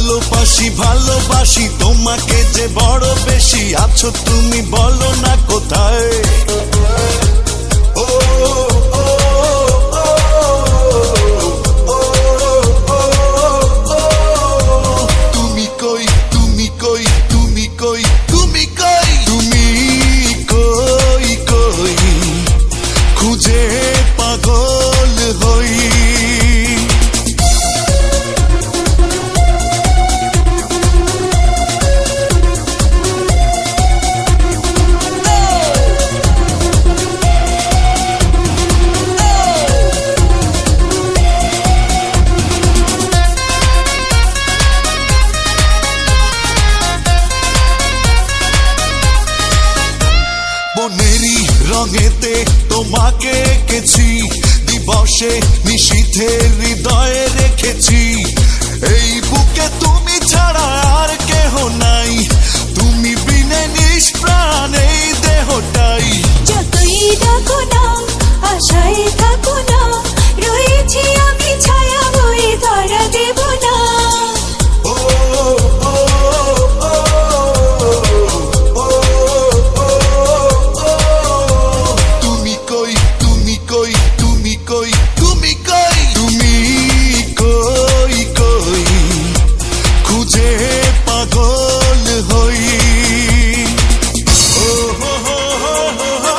ভালোবাসি ভালোবাসি তোমাকে যে বড় বেশি, আছো তুমি বলো না কোথায়। ও তুমি কই তুমি কই তুমি কই তুমি কই তুমি কই কই খুঁজে পাগল হই। বনেরি রঙেতে তোমাকে এঁকেছি, দিবসে নিশীথে হৃদয়ে রেখেছি। এই বুকে তুমি ছাড়া আর কেহ নাই, তুমি বিনে নিষ্প্রাণ এই দেহটাই। যতই ডাকো না আশায় থাকো না, রয়েছি আমি ছায়া হয়ে ধরা দেব না। ও তুমি কই তুমি কই তুমি কই তুমি কই তুমি কই কই খুঁজে পাগল হই। ও হো হো হো হো হো।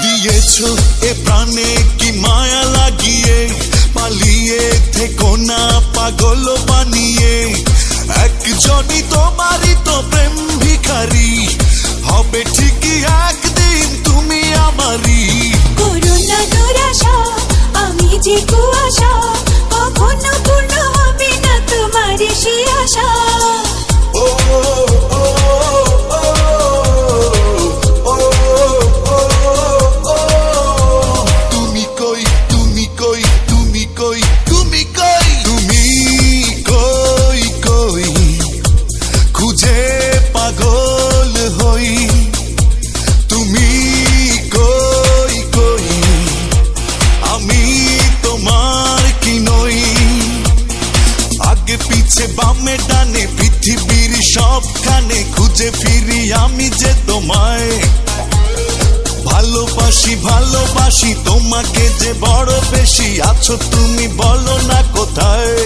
দিয়েছো এ প্রাণে কি মায়া লাগিয়ে, পালিয়ে থেকো না পাগল বানিয়ে। একজনই তোমারই তো প্রেম ভিখারি, হবে ঠিকই একদিন তুমি আমারই। করুণা দুরাশা আমি যে কুয়াশা, কখনো পূর্ণ হবে না তোমার সে আশা। ও ও তুমি কই তুমি কই তুমি কই তুমি কই তুমি কই কই খুঁজে পাগল হই। তুমি কই কই আমি তোমার কি নই। আগে পিছে বামে ডানে পৃথিবীর সবখানে খুঁজে ফিরি আমি যে তোমায়। ভালোবাসি ভালোবাসি তোমাকে যে বড় বেশি, আছো তুমি বলো না কোথায়।